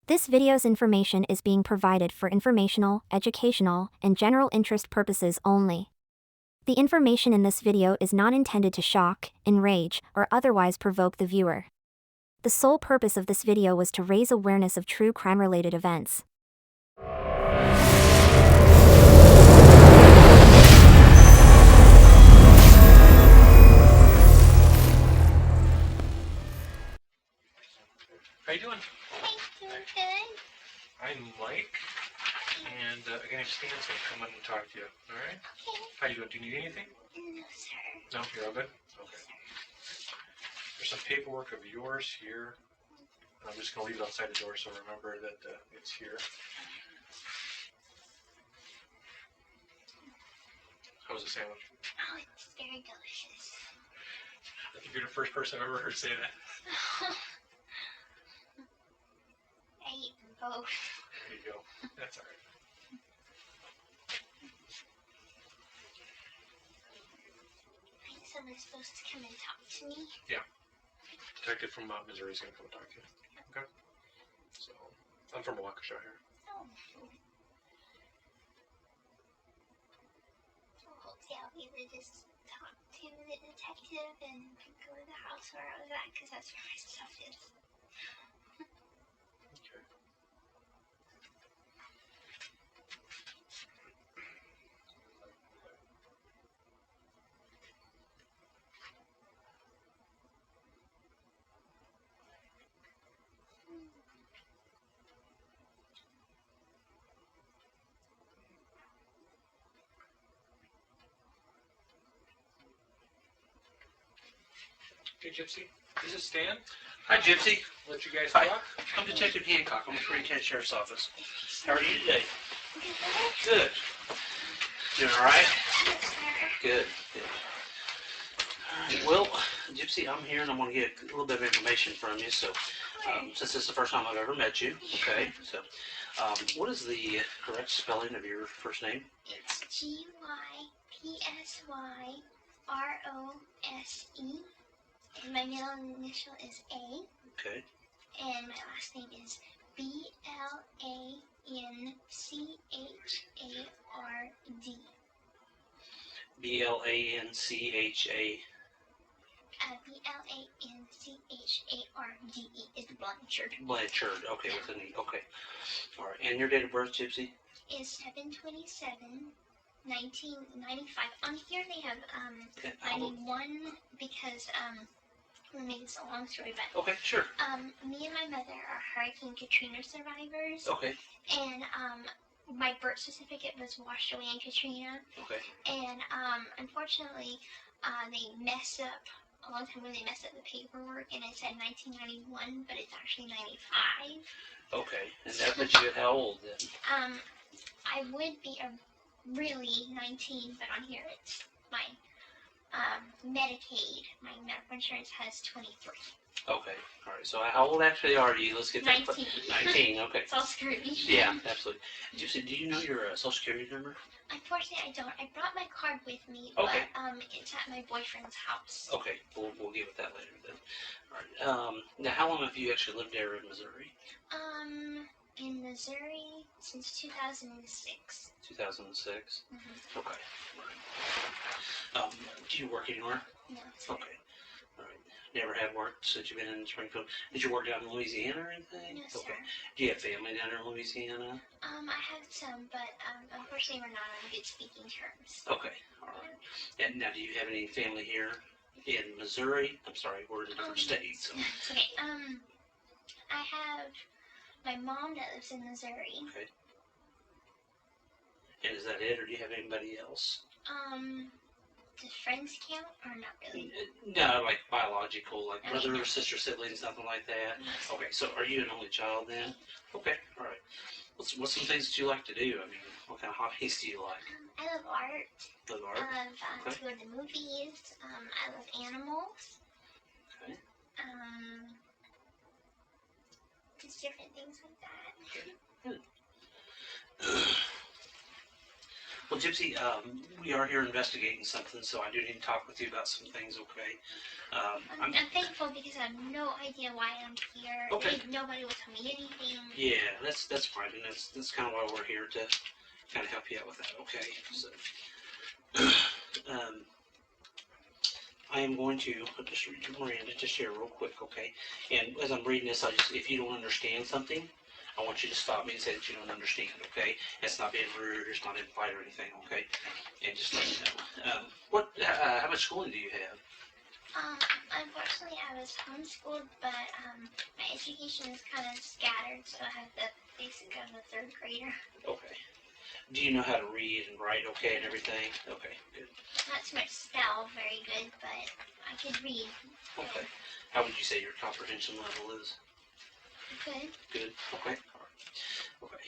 This video's information is being provided for informational, educational, and general interest purposes only. The information in this video is not intended to shock, enrage, or otherwise provoke the viewer. The sole purpose of this video was to raise awareness of true crime-related events. How you doing? Hey, doing good. I'm Mike, and again, Stan's gonna come in and talk to you. All right? Okay. How you doing? Do you need anything? No, sir. No, you're all good. No, Okay. sir. There's some paperwork of yours here. I'm just gonna leave it outside the door, so remember that it's here. How was the sandwich? Oh, it's very delicious. I think you're the first person I've ever heard say that. I eat them both. There you go. That's all right. Someone's supposed to come and talk to me. Yeah. Detective from Missouri is gonna come talk to you. Okay. So I'm from Waukesha here. Oh. Well, yeah, we would just talk to the detective and go to the house where I was at, because that's where my stuff is. Okay. Hey, Gypsy. This is Stan. Hi, Gypsy. Let you guys Hi. talk. I'm Detective Hancock. I'm with Green County Sheriff's Office. How are you today? Good. Good. Doing all right? Yes, sir. Good. Good. All right. Well, Gypsy, I'm here and I'm going to get a little bit of information from you. So, since this is the first time I've ever met you, okay? So, what is the correct spelling of your first name? It's Gypsyrose. And my middle initial is A. Okay. And my last name is Blanchard. B-L-A-N-C-H-A. Blanchard is Blanchard. Blanchard. Okay, with an E. Okay. All right. And your date of birth, Gypsy? Is 7/27/1995. On here they have Okay. 91 because let me make this a long story, but Okay, sure. me and my mother are Hurricane Katrina survivors, Okay. and my birth certificate was washed away in Katrina, Okay. and unfortunately they messed up a long time ago. They messed up the paperwork, and it said 1991, but it's actually 95. Okay. And that put you at how old then? I would be really 19, but on here it's my Medicaid. My medical insurance has 23. Okay. All right. So how old actually are you? Let's get that. 19. 19. Okay. It's all screwed. Yeah, absolutely. Gypsy, do you know your social security number? Unfortunately, I don't. I brought my card with me, Okay. but it's at my boyfriend's house. Okay. We'll get with that later then. All right. Now, how long have you actually lived there in Missouri? In Missouri since 2006. 2006. Mm-hmm. Okay. All right. Do you work anywhere? No. Sir. Okay. All right. Never have worked since you've been in Springfield. Did you work down in Louisiana or anything? No, sir. Okay. Do you have family down there in Louisiana? I have some, but unfortunately we're not on good speaking terms. Okay. All right. And now, do you have any family here in Missouri? I'm sorry, we're in a different state. So. It's okay. I have my mom that lives in Missouri. Okay. And is that it, or do you have anybody else? Does friends count or not really? No, like biological, like Okay. brother or sister, siblings, nothing like that. No. Okay, so are you an only child then? Okay, all right. What's some things that you like to do? I mean, what kind of hobbies do you like? I love art. Love I art? love Okay. to go to the movies. I love animals. Okay. Just different things like that. Good. Well, Gypsy, we are here investigating something, so I do need to talk with you about some things, okay? I'm thankful because I have no idea why I'm here. Okay. Nobody will tell me anything. Yeah, that's fine, and that's kind of why we're here, to kind of help you out with that, okay? So, I am going to just read your Miranda just here real quick, okay? And as I'm reading this, if you don't understand something, I want you to stop me and say that you don't understand, okay? It's not being rude, it's not implied or anything, okay? And just let me know. How much schooling do you have? Unfortunately, I was homeschooled, but my education is kind of scattered, so I have the basic of a third grader. Okay. Do you know how to read and write okay and everything? Okay, good. Not too much spell very good, but I could read. Okay. How would you say your comprehension level is? Good. Good. Okay. All right. Okay.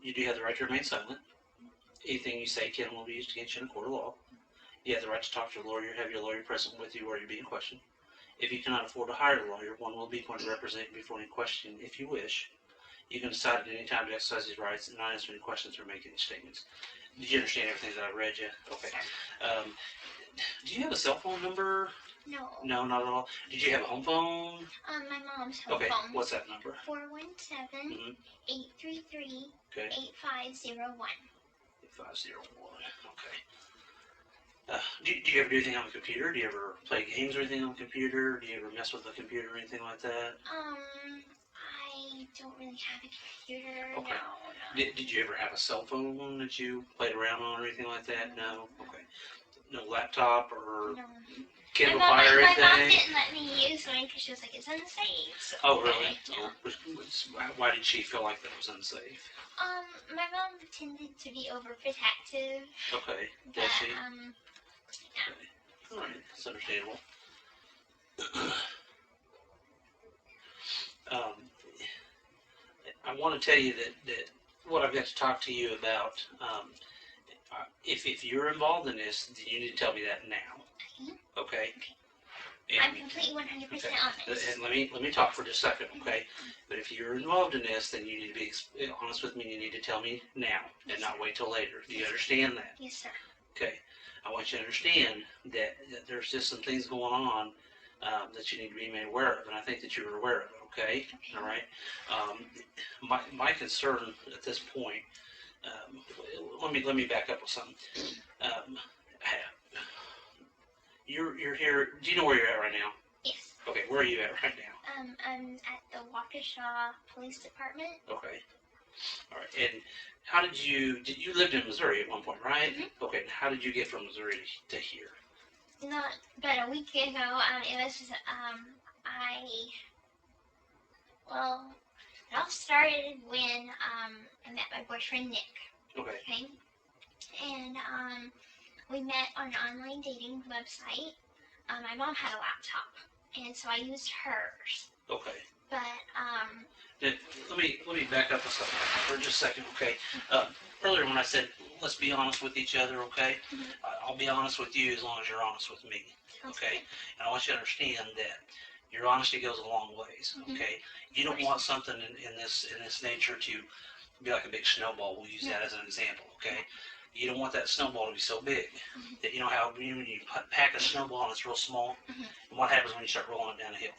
You do have the right to remain silent. Anything you say can will be used against you in a court of law. You have the right to talk to your lawyer, have your lawyer present with you while you're being questioned. If you cannot afford to hire a lawyer, one will be appointed to represent you before any question if you wish. You can decide at any time to exercise these rights and not answer any questions or make any statements. Did you understand everything that I read you? Okay. Do you have a cell phone number? No. No, not at all. Did you have a home phone? My mom's home Okay. phone. What's that number? 417-833-8501. Okay. 8501. Okay. Do you ever do anything on the computer? Do you ever play games or anything on the computer? Do you ever mess with the computer or anything like that? I don't really have a computer. Okay. No. Did you ever have a cell phone that you played around on or anything like that? No? Okay. No laptop or No. Kindle Fire or My mom anything? didn't let me use mine because she was like, it's unsafe. So Oh, really? Yeah. Why did she feel like that was unsafe? My mom tended to be overprotective. Okay. But, Does she? yeah. All right. That's understandable. I want to tell you that what I've got to talk to you about, if you're involved in this, then you need to tell me that now. Okay? I'm completely 100% honest. And let me talk for just a second, okay? But if you're involved in this, then you need to be honest with me. You need to tell me now and not wait till later. Do you understand that? Yes, sir. Okay. I want you to understand that there's just some things going on that you need to be made aware of, and I think that you're aware of it, okay? All right? My concern at this point, let me back up with something. You're here. Do you know where you're at right now? Yes. Okay, where are you at right now? I'm at the Waukesha Police Department. Okay. All right. And how did you lived in Missouri at one point, right? Mm-hmm. Okay. And how did you get from Missouri to here? Not but a week ago. It was it all started when I met my boyfriend Nick. Okay. Okay. And we met on an online dating website. My mom had a laptop, and so I used hers. Okay. But Let me back up for just a second, okay? Earlier when I said let's be honest with each other, okay? Mm-hmm. I'll be honest with you as long as you're honest with me, okay? And I want you to understand that your honesty goes a long ways, okay? You don't want something in this nature to be like a big snowball. We'll use that as an example, okay? You don't want that snowball to be so big that you know how when you pack a snowball and it's real small, and what happens when you start rolling it down a hill?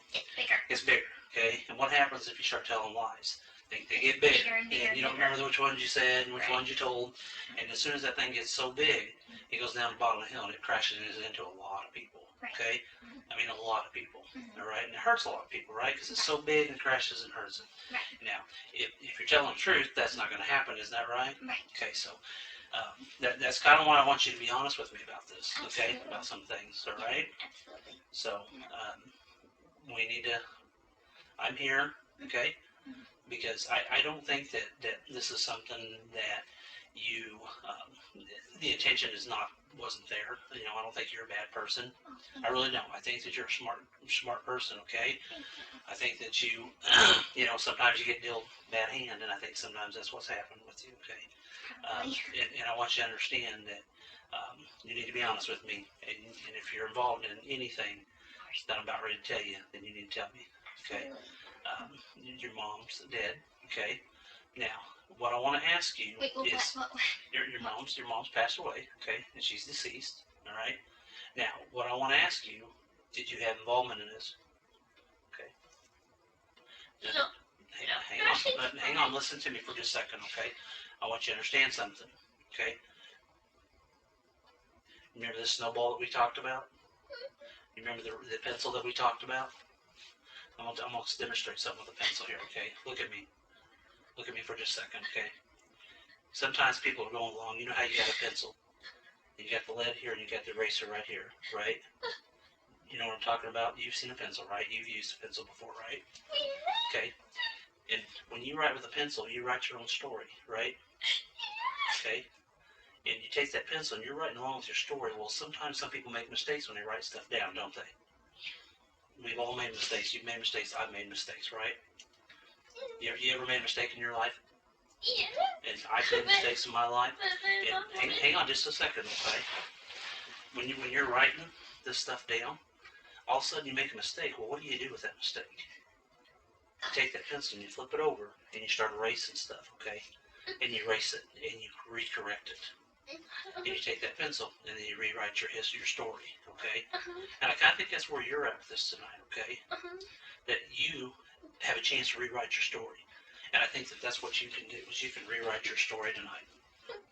It's bigger, okay? And what happens if you start telling lies? They get bigger, and bigger, and you don't remember which ones you said and which ones you told. And as soon as that thing gets so big, it goes down the bottom of the hill and it crashes into a lot of people, okay? I mean, a lot of people, all right? And it hurts a lot of people, right? Because it's so big and crashes and hurts them. Right. Now, if you're telling the truth, that's not going to happen, is that right? Right. Okay, so that's kind of why I want you to be honest with me about this, okay? Absolutely. About some things, all right? Absolutely. So we need to, I'm here, okay? Because I don't think that this is something that you, the intention wasn't there. You know, I don't think you're a bad person. I really don't. I think that you're a smart person, okay? I think that you, you know, sometimes you get dealt bad hand, and I think sometimes that's what's happened with you, okay? And I want you to understand that you need to be honest with me, and if you're involved in anything that I'm about ready to tell you, then you need to tell me, okay? Your mom's dead, okay? Now, what I want to ask you Wait, what? is, What? your mom's passed away, okay, and she's deceased, all right? Now, what I want to ask you, did you have involvement in this? Okay. No. Hang on, listen to me for just a second, okay? I want you to understand something, okay? Remember the snowball that we talked about? You remember the pencil that we talked about? I'm going to demonstrate something with a pencil here, okay? Look at me. Look at me for just a second, okay? Sometimes people are going along, you know how you got a pencil? You got the lead here and you got the eraser right here, right? You know what I'm talking about? You've seen a pencil, right? You've used a pencil before, right? Okay. And when you write with a pencil, you write your own story, right? Okay. And you take that pencil and you're writing along with your story. Well, sometimes some people make mistakes when they write stuff down, don't they? We've all made mistakes. You've made mistakes. I've made mistakes, right? You ever made a mistake in your life? Yeah. And I've made mistakes in my life. And hang on just a second, okay? When you're writing this stuff down, all of a sudden you make a mistake. Well, what do you do with that mistake? You take that pencil and you flip it over and you start erasing stuff, okay? And you erase it and you recorrect it. And you take that pencil and then you rewrite your story, okay? And I kind of think that's where you're at with this tonight, okay? That you have a chance to rewrite your story. And I think that that's what you can do, is you can rewrite your story tonight,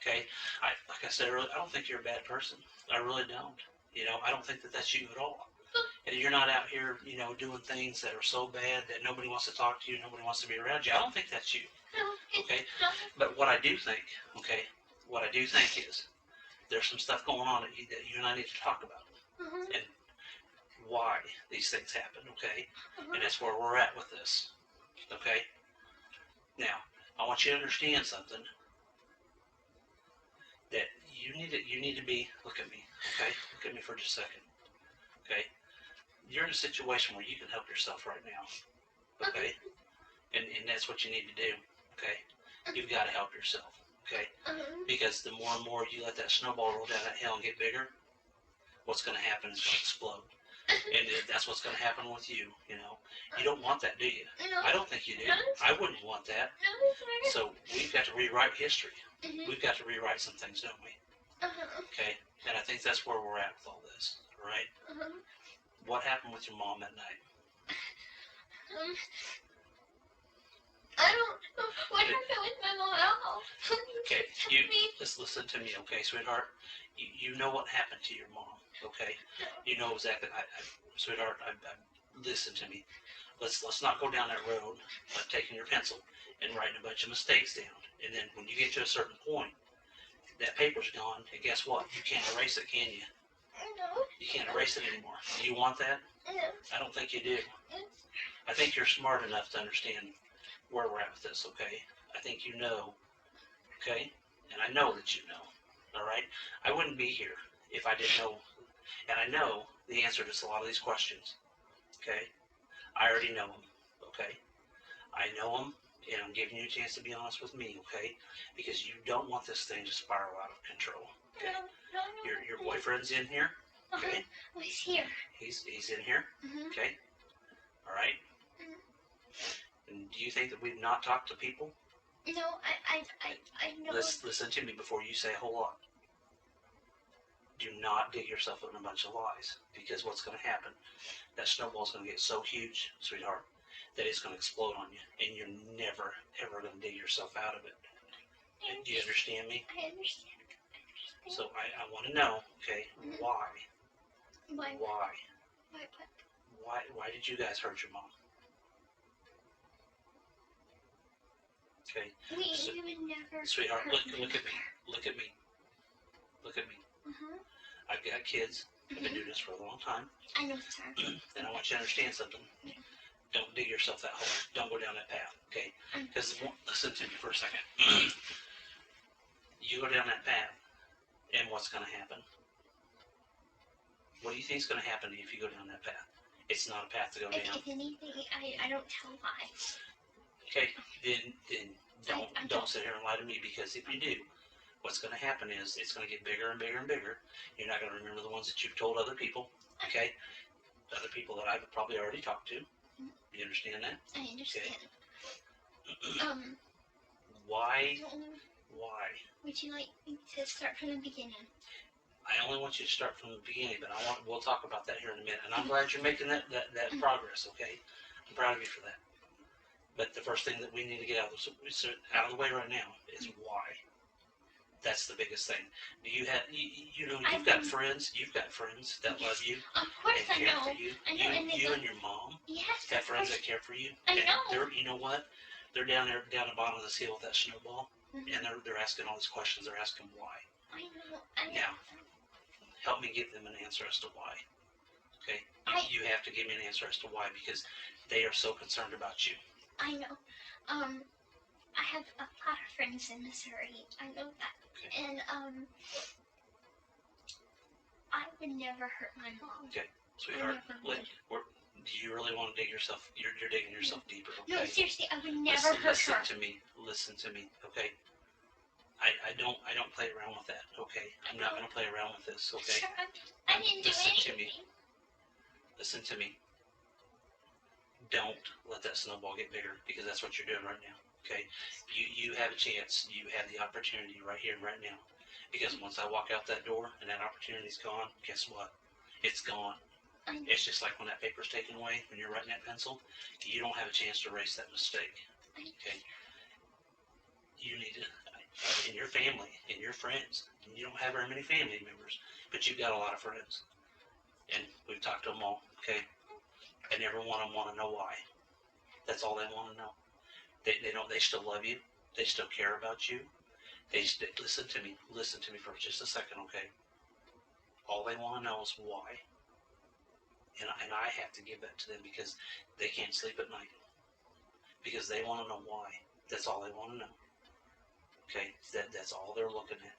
okay? Like I said earlier, I don't think you're a bad person. I really don't. You know, I don't think that that's you at all. And you're not out here, you know, doing things that are so bad that nobody wants to talk to you, nobody wants to be around you. I don't think that's you, okay? But what I do think, okay, what I do think is there's some stuff going on that you and I need to talk about. And why these things happen, okay? And that's where we're at with this, okay? Now, I want you to understand something, that you need to be, look at me, okay? Look at me for just a second, okay? You're in a situation where you can help yourself right now, okay? And that's what you need to do, okay? You've got to help yourself, okay? Because the more and more you let that snowball roll down that hill and get bigger, what's going to happen is going to explode. And that's what's going to happen with you, you know. You don't want that, do you? I don't think you do. I wouldn't want that. So we've got to rewrite history. We've got to rewrite some things, don't we? Okay? And I think that's where we're at with all this, all right? What happened with your mom that night? I don't know what happened with my mom. Okay, just listen to me, okay, sweetheart? You know what happened to your mom, okay? You know exactly. Sweetheart, listen to me. Let's not go down that road of taking your pencil and writing a bunch of mistakes down. And then when you get to a certain point, that paper's gone, and guess what? You can't erase it, can you? No. You can't erase it anymore. Do you want that? No. I don't think you do. I think you're smart enough to understand where we're at with this, okay? I think you know, okay? And I know that you know, all right? I wouldn't be here if I didn't know, and I know the answer to a lot of these questions, okay? I already know them, okay? I know them, and I'm giving you a chance to be honest with me, okay? Because you don't want this thing to spiral out of control, okay? Your boyfriend's in here, okay? Oh, he's here. He's in here, okay? All right? And do you think that we've not talked to people? No, I know. Listen to me before you say a whole lot. Do not dig yourself in a bunch of lies, because what's going to happen, that snowball's going to get so huge, sweetheart, that it's going to explode on you, and you're never, ever going to dig yourself out of it. Do you understand me? I understand. So I want to know, okay, why? Why? Why did you guys hurt your mom? Okay. We would never. Sweetheart, look at me. Look at me. Look at me. I've got kids. I've been doing this for a long time. I know it's hard. And I want you to understand something. Don't dig yourself that hole. Don't go down that path, okay? Because listen to me for a second. You go down that path, and what's going to happen? What do you think is going to happen if you go down that path? It's not a path to go down. If anything, I don't tell lies. Okay, then don't sit here and lie to me, because if you do, what's going to happen is it's going to get bigger and bigger and bigger. You're not going to remember the ones that you've told other people, okay? Other people that I've probably already talked to. You understand that? I understand. Okay. Why? No. Why? Would you like me to start from the beginning? I only want you to start from the beginning, but we'll talk about that here in a minute. And I'm glad you're making that progress, okay? I'm proud of you for that. But the first thing that we need to get out of the way right now is why. That's the biggest thing. Do you have you've got friends that love you Of course and care I know. for you. I know, and You and your mom yes, have of friends course. that care for you. I And know. you know what? They're down there down the bottom of this hill with that snowball, Mhm. and they're asking all these questions. They're asking why. I know. I know. Now, help me give them an answer as to why. Okay? You have to give me an answer as to why, because they are so concerned about you. I know. I have a lot of friends in Missouri. I know that. Okay. And I would never hurt my mom. Okay, sweetheart. I never would. Do you really want to dig yourself? You're digging yourself deeper. Okay? No, seriously, I would never hurt her. Listen to me. Okay. I don't play around with that. Okay. I'm not gonna play around with this. Okay. Sir, I didn't do anything. Listen to me. Don't let that snowball get bigger, because that's what you're doing right now. Okay. You have a chance. You have the opportunity right here and right now. Because once I walk out that door and that opportunity's gone, guess what? It's gone. It's just like when that paper's taken away, when you're writing that pencil, you don't have a chance to erase that mistake. Okay? You need to, in your family, in your friends, and you don't have very many family members, but you've got a lot of friends. And we've talked to them all, okay? And every one of them want to know why. That's all they want to know. They still love you. They still care about you. Listen to me for just a second, okay? All they want to know is why. And I have to give that to them, because they can't sleep at night. Because they want to know why. That's all they want to know. Okay? That's all they're looking at.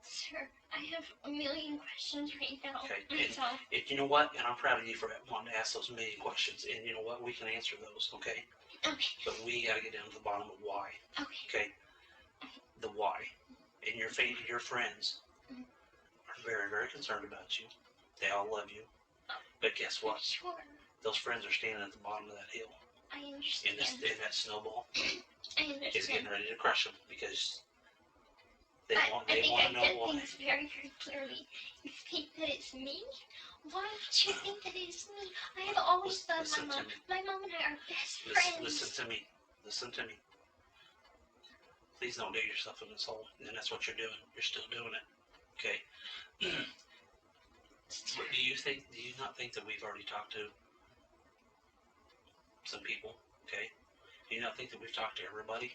Sir, I have a million questions right now. Okay? So, You know what? And I'm proud of you for wanting to ask those million questions. And you know what? We can answer those, okay? okay. But we got to get down to the bottom of why. Okay. Okay? The why. And your friends are very, very concerned about you. They all love you. But guess what? Sure. Those friends are standing at the bottom of that hill. I understand. And that snowball I understand. is getting ready to crush them, because they want I to know think I why. said things very, very clearly. You think that it's me? Why would you think that it's me? I have always loved my mom. My mom and I are best friends. Listen to me. Listen to me. Please don't dig yourself in this hole. And that's what you're doing. You're still doing it. Okay? But do you not think that we've already talked to some people? Okay? Do you not think that we've talked to everybody?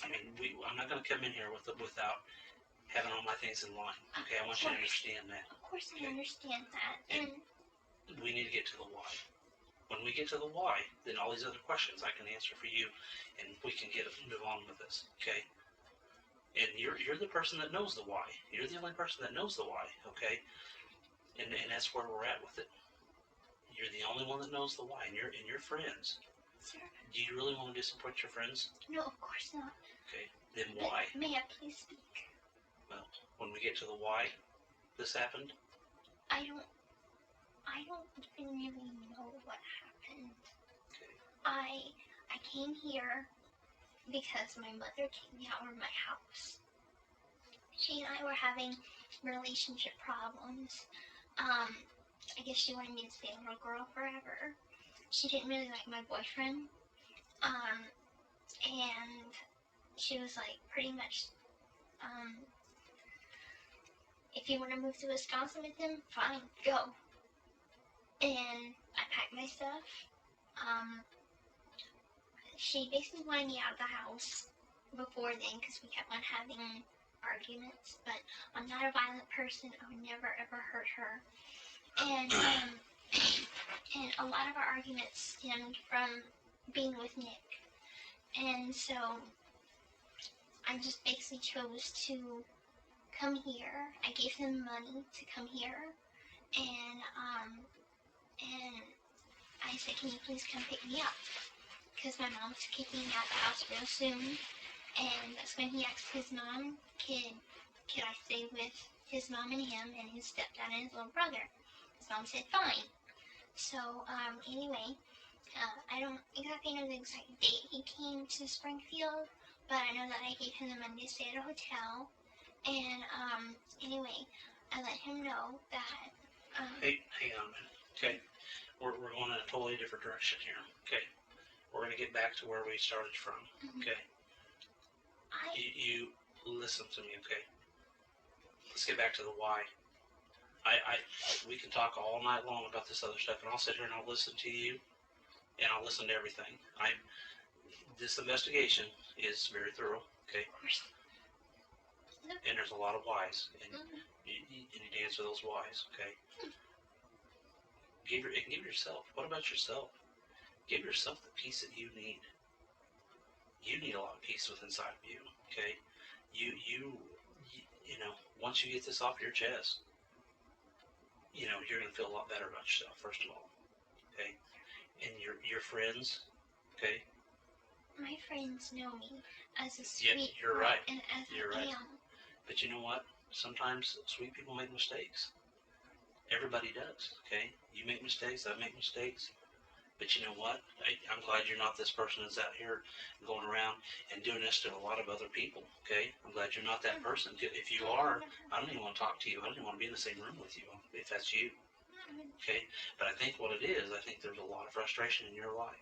I mean, I'm not going to come in here without having all my things in line. Okay? I want you to understand that. Of course I understand that. And we need to get to the why. When we get to the why, then all these other questions I can answer for you, and we can move on with this. Okay? And you're the person that knows the why. You're the only person that knows the why. Okay? And that's where we're at with it. You're the only one that knows the why, and your friends. Sir? Do you really want to disappoint your friends? No, of course not. Okay, then why? But may I please speak? Well, when we get to the why this happened, I don't even really know what happened. okay, I came here because my mother kicked me out of my house. She and I were having relationship problems. I guess she wanted me to stay a little girl forever. She didn't really like my boyfriend. And she was like, pretty much, if you want to move to Wisconsin with him, fine, go. And I packed my stuff. She basically wanted me out of the house before then, because we kept on having arguments, but I'm not a violent person. I would never ever hurt her. And a lot of our arguments stemmed from being with Nick. And so I just basically chose to come here. I gave him money to come here, and I said, can you please come pick me up? Because my mom's kicking me out of the house real soon. And that's when he asked his mom, could I stay with his mom and him and his stepdad and his little brother? His mom said, fine. So, anyway, I don't exactly know the exact date he came to Springfield, but I know that I gave him the money to stay at a hotel. And anyway, I let him know that. Hey, hang on a minute. Okay, we're going in a totally different direction here. Okay, we're gonna get back to where we started from. Okay, you listen to me. Okay, let's get back to the why. We can talk all night long about this other stuff, and I'll sit here and I'll listen to you, and I'll listen to everything. This investigation is very thorough. Okay, and there's a lot of whys, and you need to answer those whys. Okay. Give yourself. What about yourself? Give yourself the peace that you need. You need a lot of peace within inside of you. Okay. You know, once you get this off your chest, you know, you're gonna feel a lot better about yourself. First of all, okay. And your friends, okay. My friends know me as a sweet Yeah, you're right. And as You're I right. am. But you know what? Sometimes sweet people make mistakes. Everybody does, okay? You make mistakes, I make mistakes. But you know what? I'm glad you're not this person that's out here going around and doing this to a lot of other people, okay? I'm glad you're not that person. If you are, I don't even want to talk to you. I don't even want to be in the same room with you if that's you, okay? But I think what it is, I think there's a lot of frustration in your life.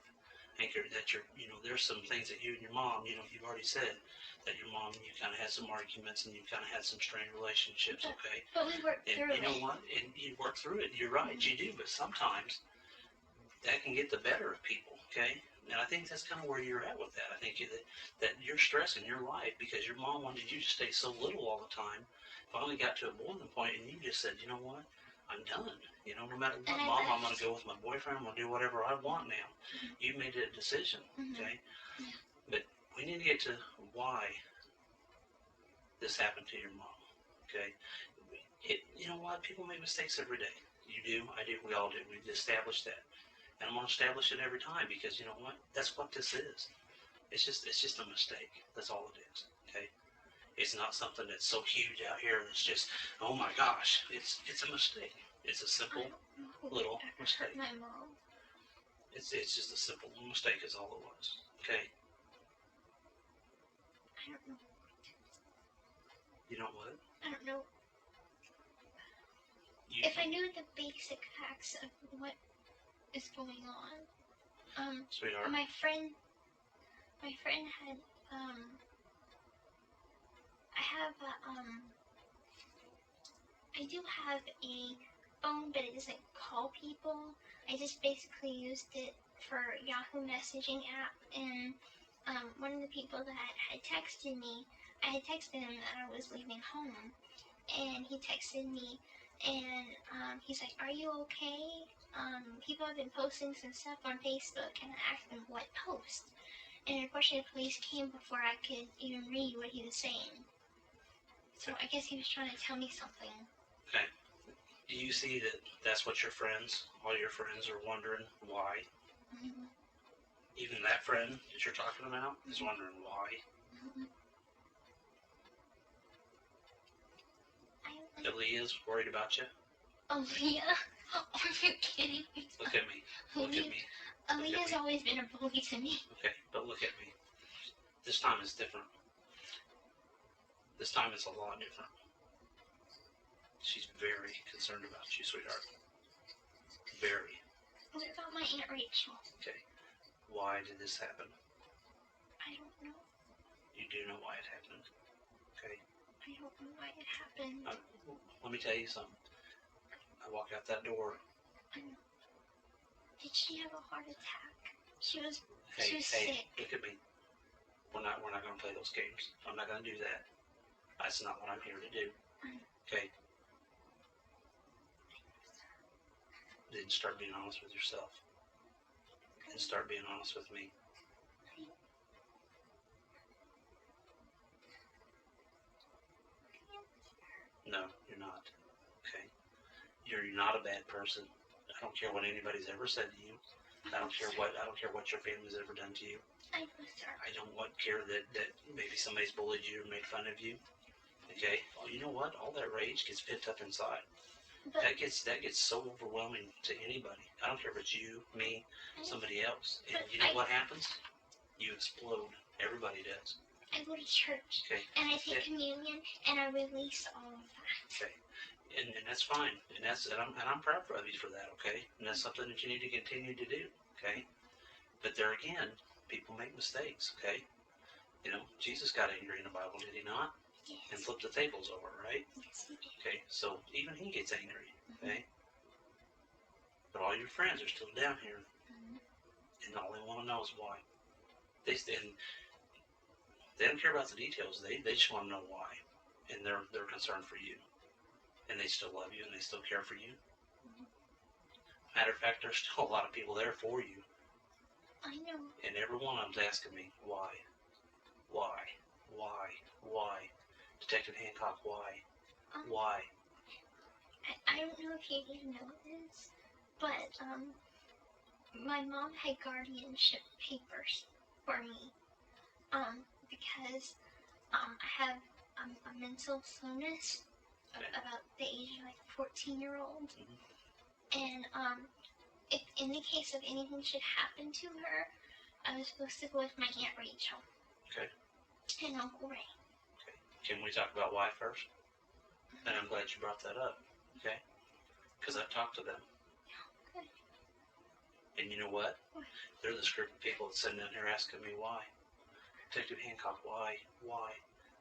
I think that you know, there's some things that you and your mom, you know, you've already said that your mom, you kind of had some arguments and you kind of had some strained relationships, okay? But we worked And through you know it. what? And you work through it. You're right, you do. But sometimes that can get the better of people, okay? And I think that's kind of where you're at with that. I think that you're stressing your life because your mom wanted you to stay so little all the time. Finally got to a boiling point, and you just said, you know what? I'm done. You know, no matter what, Mom, I'm going to go with my boyfriend. I'm going to do whatever I want now. You made that decision, okay? But we need to get to why this happened to your mom, okay? You know what? People make mistakes every day. You do, I do, we all do. We've established that. And I'm going to establish it every time because you know what? That's what this is. It's just a mistake. That's all it is, okay? It's not something that's so huge out here that's just, oh my gosh, it's a mistake. It's a simple little mistake. My mom. It's just a simple little mistake is all it was, okay? I don't know. You know what? I don't know. If I knew the basic facts of what is going on, Sweetheart. my friend had, I do have a phone, but it doesn't call people. I just basically used it for Yahoo messaging app, and one of the people that had texted me, I had texted him that I was leaving home, and he texted me, and he's like, "Are you okay? People have been posting some stuff on Facebook," and I asked him what post, and unfortunately the police came before I could even read what he was saying. So I guess he was trying to tell me something. Okay. Do you see that that's what your friends, all your friends are wondering why? Mm-hmm. Even that friend that you're talking about is wondering why. Mm-hmm. Aaliyah's worried about you. Aaliyah? Are you kidding me? Look at me. Look at me. Aaliyah's always been a bully to me. Okay, but look at me. This time is different. This time it's a lot different. She's very concerned about you, sweetheart. Very. What about my Aunt Rachel? Okay. Why did this happen? I don't know. You do know why it happened. Okay. I don't know why it happened. Let me tell you something. I walked out that door. I know. Did she have a heart attack? She was Hey, sick. look at me. We're not gonna play those games. I'm not gonna do that. That's not what I'm here to do. Okay. Then start being honest with yourself. And start being honest with me. No, you're not. Okay? You're not a bad person. I don't care what anybody's ever said to you. I don't care what your family's ever done to you. I was sorry. I don't care that maybe somebody's bullied you or made fun of you. Okay? Well, you know what? All that rage gets pent up inside. But That gets so overwhelming to anybody. I don't care if it's you, me, somebody else. And you know what happens? You explode. Everybody does. I go to church. Okay. And I take communion, and I release all of that. Okay. And that's fine. And I'm proud of you for that, okay? And that's something that you need to continue to do, okay? But there again, people make mistakes, okay? You know, Jesus got angry in the Bible, did he not? Yes. And flipped the tables over, right? Yes, he did. Okay, so even he gets angry, okay? But all your friends are still down here, and all they want to know is why. They don't care about the details. They just want to know why, and they're concerned for you, and they still love you, and they still care for you. Matter of fact, there's still a lot of people there for you. I know. And every one of them's asking me, why? Detective Hancock, why? Why? I don't know if you even know this, but my mom had guardianship papers for me, because I have a mental slowness about the age of like 14-year-old, and if in the case of anything should happen to her, I was supposed to go with my Aunt Rachel. Okay. And Uncle Ray. Okay. Can we talk about why first? And I'm glad you brought that up, okay? Because I've talked to them. Okay. And you know what? What? They're this group of people that's sitting down here asking me why. Detective Hancock, why?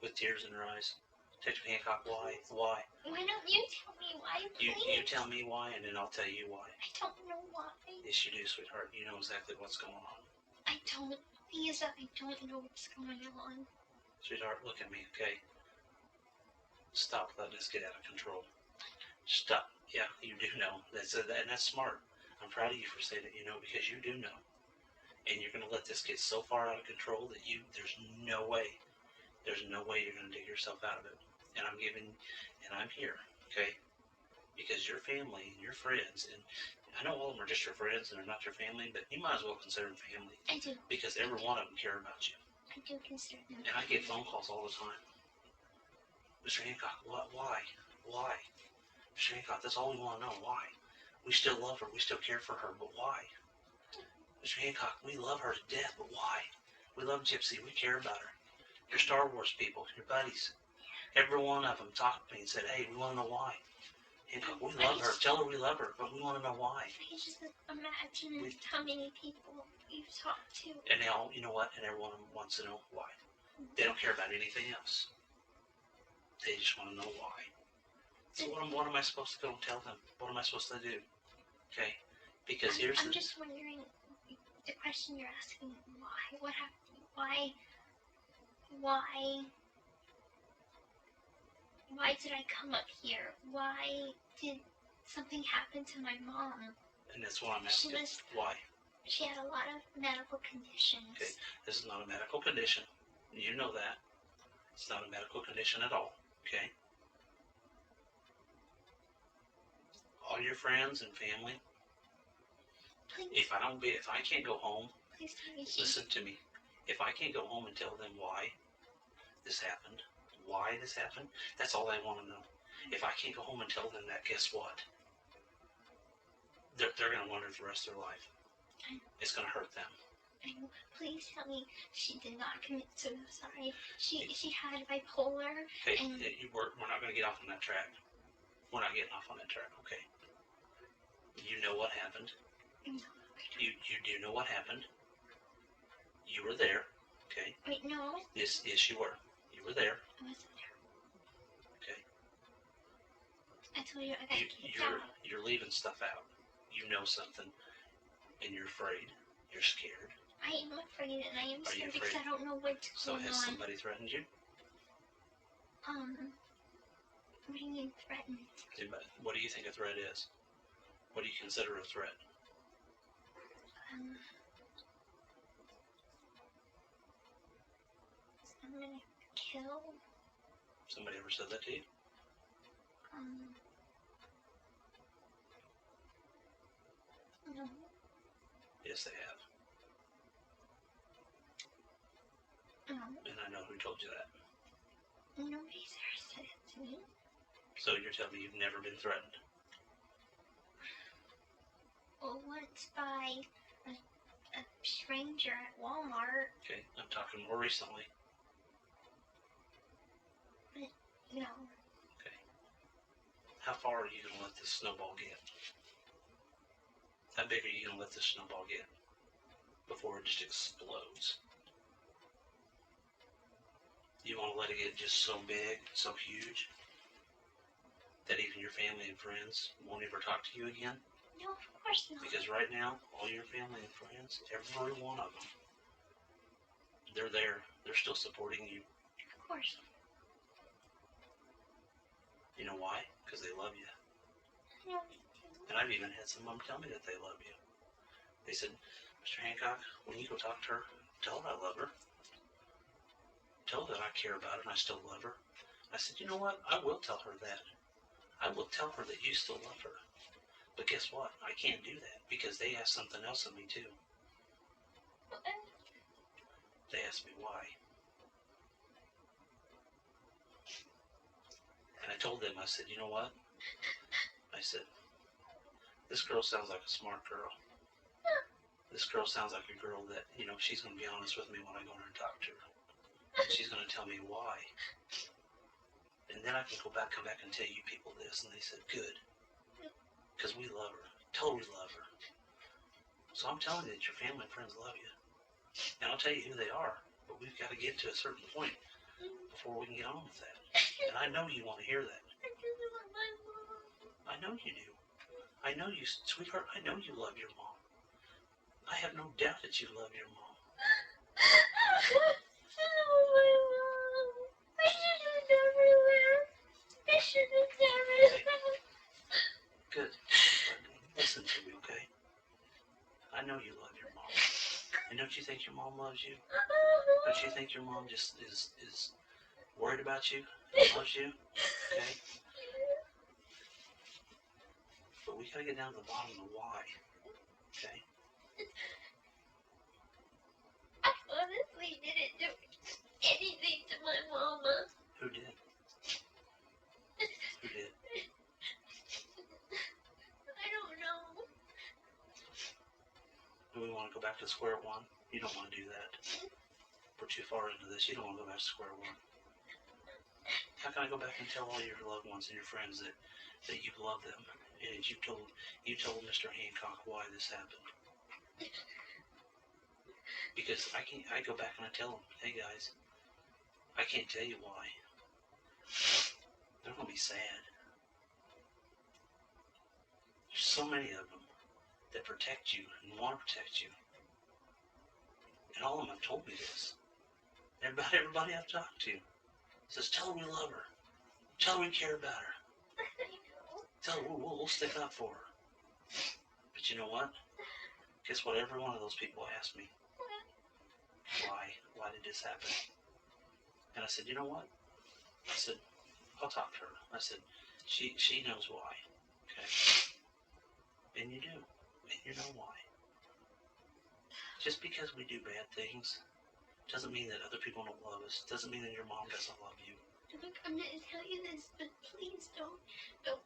With tears in their eyes. Detective Hancock, why? Why don't you tell me why, please? You tell me why, and then I'll tell you why. I don't know why. Yes, you do, sweetheart. You know exactly what's going on. I don't. Please, I don't know what's going on. Sweetheart, look at me, okay? Stop letting this get out of control. Stop. Yeah, you do know. And that's smart. I'm proud of you for saying that you know, because you do know. And you're going to let this get so far out of control that there's no way you're going to dig yourself out of it. And I'm here, okay? Because your family and your friends, and I know all of them are just your friends and they're not your family, but you might as well consider them family. I do. Because every one of them care about you. I do consider them. And I get phone calls all the time. Mr. Hancock, why? Mr. Hancock, that's all we want to know. Why? We still love her. We still care for her, but why? Mr. Hancock, we love her to death, but why? We love Gypsy. We care about her. Your Star Wars people, your buddies. Every one of them talked to me and said, hey, we want to know why. Hancock, we love her. Tell her we love her, but we want to know why. I just imagine how many people you've talked to. And they all, you know what? And every one of them wants to know why. They don't care about anything else. They just want to know why. So what am I supposed to go and tell them? What am I supposed to do? Okay? Because I'm just wondering, the question you're asking, why? What happened? Why did I come up here? Why did something happen to my mom? And that's what I'm asking. Why? She had a lot of medical conditions. Okay, this is not a medical condition. You know that. It's not a medical condition at all. Okay? All your friends and family. Please. If I can't go home, Please tell me. listen to me. If I can't go home and tell them why this happened, that's all they want to know. If I can't go home and tell them that, guess what? They're going to wonder the rest of their life. It's going to hurt them. Please tell me she did not commit suicide. She had bipolar. Okay, and we're not going to get off on that track. We're not getting off on that track, okay? You know what happened. No, you do know what happened. You were there, okay? Wait, no. Yes, you were. You were there. I wasn't there. Okay. I told you I got kicked out. You're leaving stuff out. You know something, and you're afraid. You're scared. I am afraid, and I am scared because I don't know what's going on. So has somebody threatened you? What do you mean threatened? What do you think a threat is? What do you consider a threat? I'm gonna kill. Somebody ever said that to you? No. Yes, they have. No. And I know who told you that. Nobody's ever said it to me. So you're telling me you've never been threatened? Well, once by a stranger at Walmart. Okay, I'm talking more recently. No. Okay. How far are you going to let this snowball get? How big are you going to let this snowball get before it just explodes? You want to let it get just so big, so huge, that even your family and friends won't ever talk to you again? No, of course not. Because right now, all your family and friends, every one of them, they're there. They're still supporting you. Of course. You know why? Because they love you. I know they do. And I've even had some of them tell me that they love you. They said, Mr. Hancock, when you go talk to her, tell her I love her. Tell her that I care about her and I still love her. I said, you know what? I will tell her that. I will tell her that you still love her. But guess what? I can't do that because they asked something else of me too. What? They asked me why. And I told them, I said, you know what? I said, this girl sounds like a smart girl. This girl sounds like a girl that, she's going to be honest with me when I go in there and talk to her. And she's going to tell me why. And then I can come back and tell you people this. And they said, good. Because we love her. Totally love her. So I'm telling you that your family and friends love you. And I'll tell you who they are. But we've got to get to a certain point before we can get on with that. And I know you want to hear that. I just love my mom. I know you do. I know you, sweetheart, I know you love your mom. I have no doubt that you love your mom. I love my mom. I should have never left. I should have never left. Good. Listen to me, okay? I know you love your mom. And don't you think your mom loves you? Don't you think your mom just is worried about you? Loves you? Okay? But we gotta get down to the bottom of why. Okay? I honestly didn't do anything to my mama. Who did? Who did? I don't know. Do we want to go back to square one? You don't want to do that. We're too far into this. You don't want to go back to square one. How can I go back and tell all your loved ones and your friends that you love them and you told Mr. Hancock why this happened? Because I go back and I tell them, hey guys, I can't tell you why. They're gonna be sad. There's so many of them that protect you and want to protect you. And all of them have told me this. Everybody I've talked to says, tell her we love her. Tell her we care about her. I know. Tell her we'll stick up for her. But you know what? Guess what? Every one of those people asked me, why? Why did this happen? And I said, you know what? I said, I'll talk to her. I said, she knows why. Okay? And you do. And you know why. Just because we do bad things doesn't mean that other people don't love us. Doesn't mean that your mom doesn't love you. Look, I'm gonna tell you this, but please don't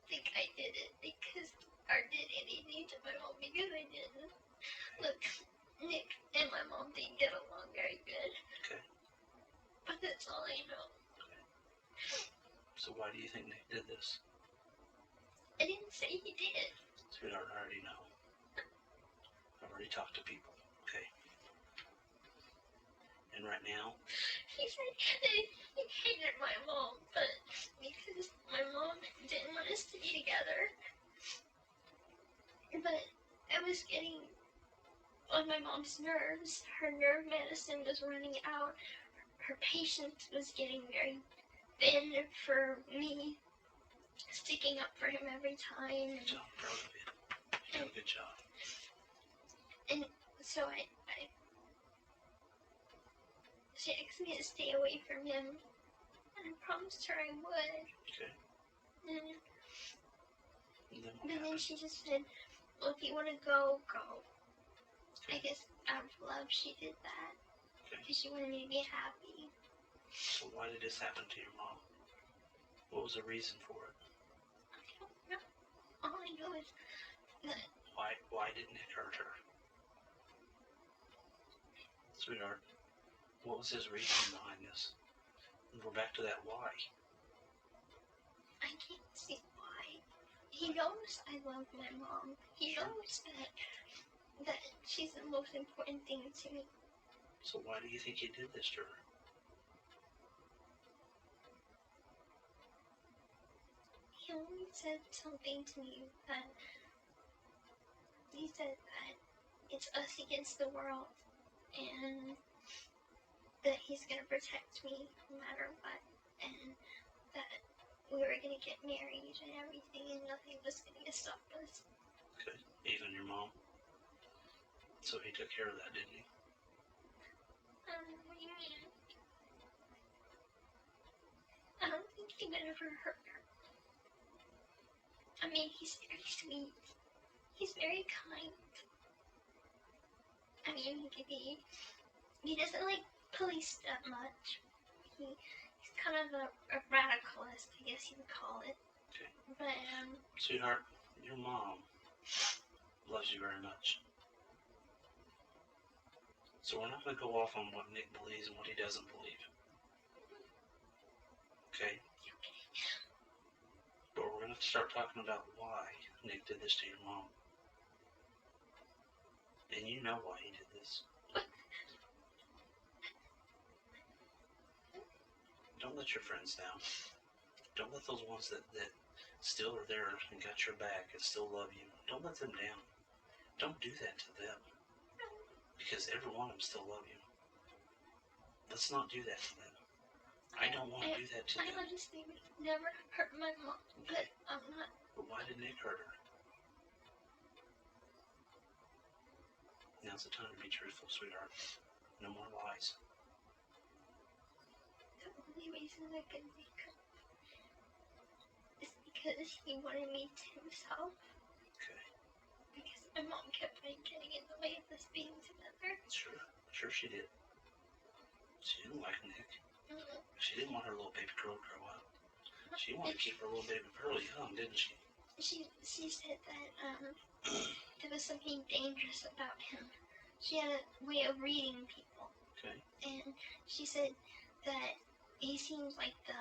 think I did it because I did anything to my mom because I didn't. Look, Nick and my mom didn't get along very good. Okay. But that's all I know. So why do you think Nick did this? I didn't say he did. Sweetheart, I already know. I've already talked to people. Okay. And right now, He said he hated my mom, but because my mom didn't want us to be together. But I was getting on my mom's nerves. Her nerve medicine was running out. Her patience was getting very thin for me, sticking up for him every time. so I'm proud of you. You did a good job. And so she asked me to stay away from him, and I promised her I would. Okay. And And then what but then happened? she just said, well, if you want to go, go. I guess out of love she did that. Okay. Because she wanted me to be happy. So why did this happen to your mom? What was the reason for it? I don't know. All I know is that Why did Nick hurt her? Sweetheart, what was his reason behind this? And we're back to that why. He knows I love my mom. He knows that she's the most important thing to me. So why do you think he did this to her? He only said something to me that he said that it's us against the world, and that he's gonna protect me no matter what, and that we were gonna get married and everything, and nothing was gonna stop us. Okay, even your mom. So he took care of that, didn't he? What do you mean? I don't think he would ever hurt her. I mean, he's very sweet. He's very kind. I mean, he doesn't like police that much. He's kind of a radicalist, I guess you would call it. Okay. But, Sweetheart, your mom loves you very much. So we're not going to go off on what Nick believes and what he doesn't believe. Okay? But we're going to start talking about why Nick did this to your mom. And you know why he did this. Don't let your friends down. Don't let those ones that still are there and got your back and still love you. Don't let them down. Don't do that to them. Because every one of them still love you. Let's not do that to them. I don't want to do that to them. I honestly would never hurt my mom, but I'm not. But why did Nick hurt her? Now's the time to be truthful, sweetheart. No more lies. The only reason I could make up is because he wanted me to himself. Okay. Because my mom kept on getting in the way of us being together. Sure she did. She didn't like Nick. She didn't want her little baby girl to grow up. She wanted to keep her little baby girl young, didn't she? She said that there was something dangerous about him. She had a way of reading people. Okay. And she said that he seems like the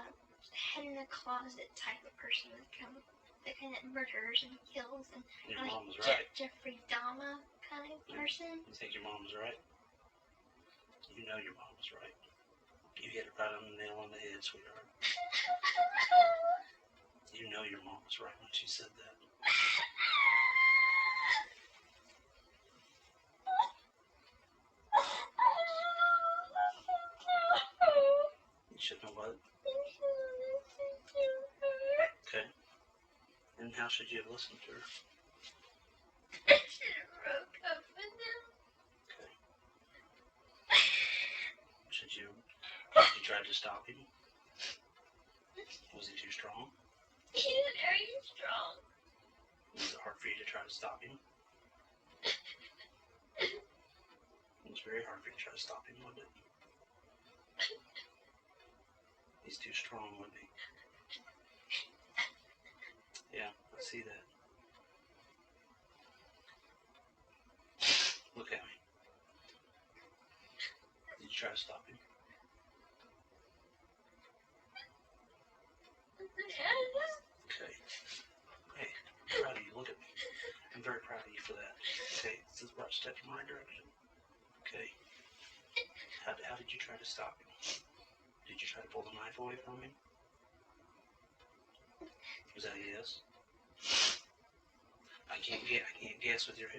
head in a closet type of person, that kind of murders and kills, and Your like mom was right. Jeffrey Dahmer kind of person. You think your mom was right? You know your mom was right. You hit it right on the nail on the head, sweetheart. You know your mom was right when she said that. You should know what? Okay. And how should you have listened to her? I should have broke up with him. Okay. Did you try to stop him? Was he too strong? He's very strong. Was it hard for you to try to stop him? It was very hard for you to try to stop him, wasn't it? He's too strong, wasn't he? Yeah, I see that. Look at me. Did you try to stop him? Okay. Hey, I'm proud of you. Look at me. I'm very proud of you for that. Okay, this is a step in the right direction. Okay. How did you try to stop him? Did you try to pull the knife away from him? Was that a yes? I can't guess with your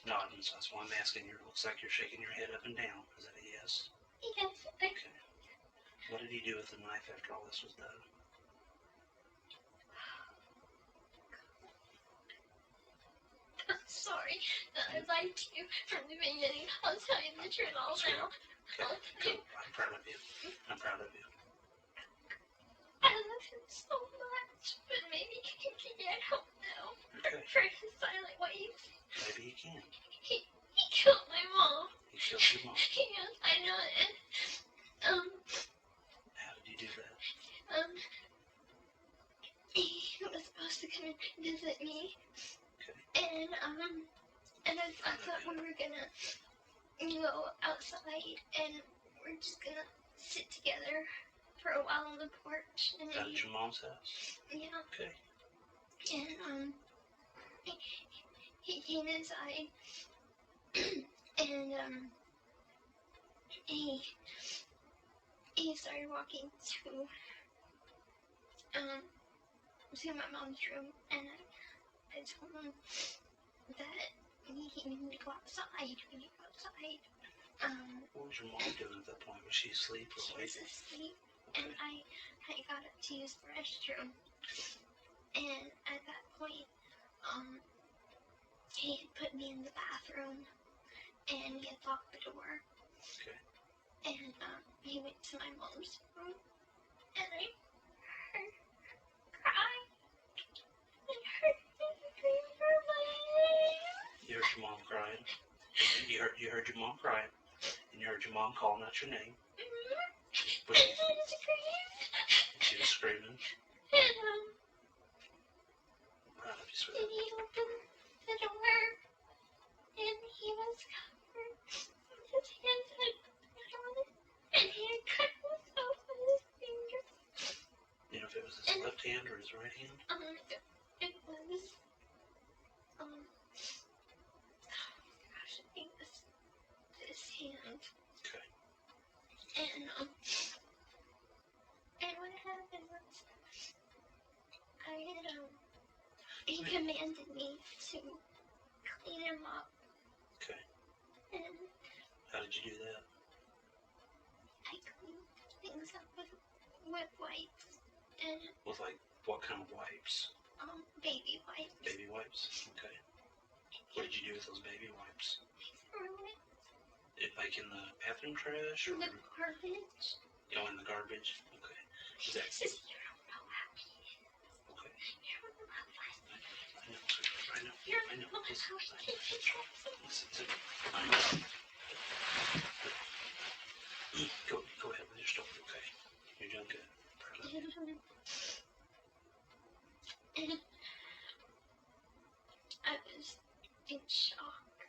nodding, so that's why I'm asking you. It looks like you're shaking your head up and down. Is that a yes? Yes. Okay. What did he do with the knife after all this was done? I'm sorry that I lied to you from the beginning. I'll tell you the truth all now. Okay, good. I'm proud of you. I'm proud of you. I love him so much, but maybe he can't help now. Okay. For his silent ways. Maybe he can. He killed my mom. He killed your mom. Yes, I know it. How did you do that? He was supposed to come and visit me. Okay. And I thought we were gonna go outside and we're just gonna sit together for a while on the porch. And Out at your mom's house? yeah. Okay. And he came inside, and he started walking to my mom's room, and I told him that he needed to go outside. What was your mom doing at that point? Was she asleep or She awake? was asleep, Okay. and I got up to use the restroom, and at that point, he had put me in the bathroom, and he had locked the door. Okay. And he went to my mom's room, and I heard her cry, and heard him scream for my name. You heard your mom crying. You heard your mom crying, and you heard your mom calling out your name. Mm-hmm. But And I screamed. she was screaming. And Proud of you, and sweetheart. he opened the door, and he was covered. His hands had blood on it, and he had cut himself with his finger. You know if it was his left hand or his right hand? It was, gosh, I think this hand. Okay. And what happened was, he commanded me to clean him up. Okay. And How did you do that? I cleaned things up with wipes and With like what kind of wipes? baby wipes. Baby wipes? Okay. What did you do with those baby wipes? I threw it Like in the bathroom trash or in the garbage. in the garbage? Okay. Is that He says, you don't know how he is. okay? You don't know how fast he is. I know, sweetheart. I know. You I don't know. know how Listen, he is. listen. I know. Go ahead with your story, okay? You're doing good. Proud of you. And I was in shock.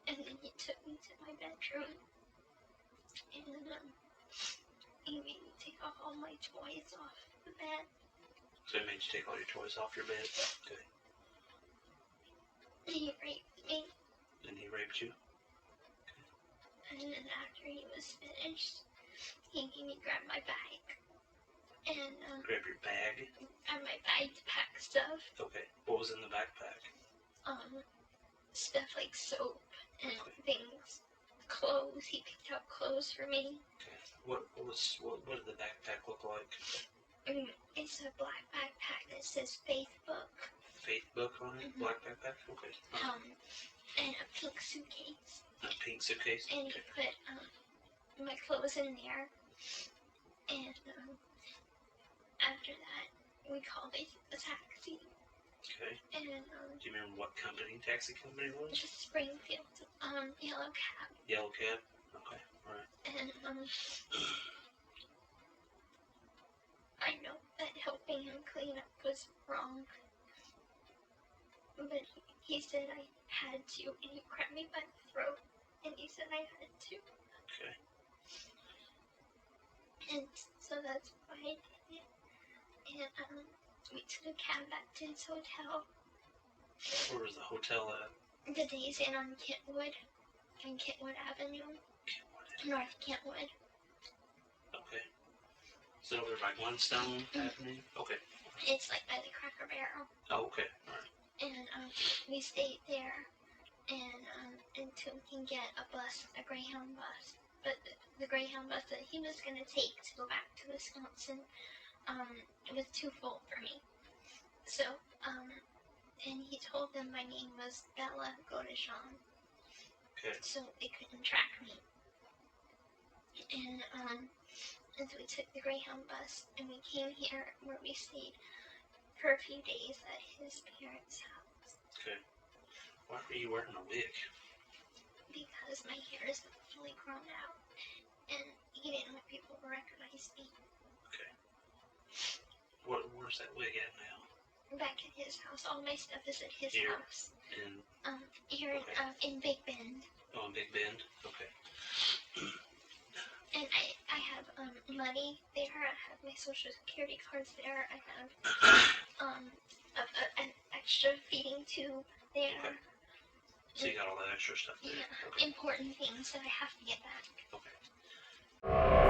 And then he took me to my bedroom. And he made me take off all my toys off the bed. So it made you take all your toys off your bed? Okay. And he raped me. And he raped you? And then after he was finished, he made me grab my bag. And Grab your bag? grab my bag to pack stuff. Okay. What was in the backpack? Stuff like soap and Okay. things. Clothes. He picked out clothes for me. Okay. What did the backpack look like? It's a black backpack that says Faith Book. Faith book on it? Mhm. Black backpack? Okay. And a pink suitcase. A pink suitcase? And he put my clothes in there. And after that, we called a taxi. Okay. And Do you remember what taxi company it was? it's a Springfield yellow cab. Yellow cab? Okay. Alright. And I know that helping him clean up was wrong. But he said I had to, and he grabbed me by the throat, and he said I had to. Okay. And so that's why I did it. And we took a cab back to his hotel. Where was the hotel at? The Days Inn on Kentwood Avenue, North Kentwood. Okay. Is it over by Glenstone Avenue? Okay. It's like by the Cracker Barrel. Oh, okay. Alright. And we stayed there, and until we can get a Greyhound bus. But the Greyhound bus that he was gonna take to go back to Wisconsin, it was too full for me. So, and he told them my name was Bella Godejohn. Okay. So they couldn't track me. And so we took the Greyhound bus, and we came here where we stayed for a few days at his parents' house. Okay. Why were you wearing a wig? Because my hair is fully grown out, and he didn't want people to recognize me. Okay. Where's that wig at now? Back at his house. All my stuff is at his Here? house. In Here Okay. In Big Bend. in Big Bend? Okay. And I have money there. I have my social security cards there. I have an extra feeding tube there. Okay. So you got all that extra stuff there. Yeah, Okay. important things that I have to get back. Okay.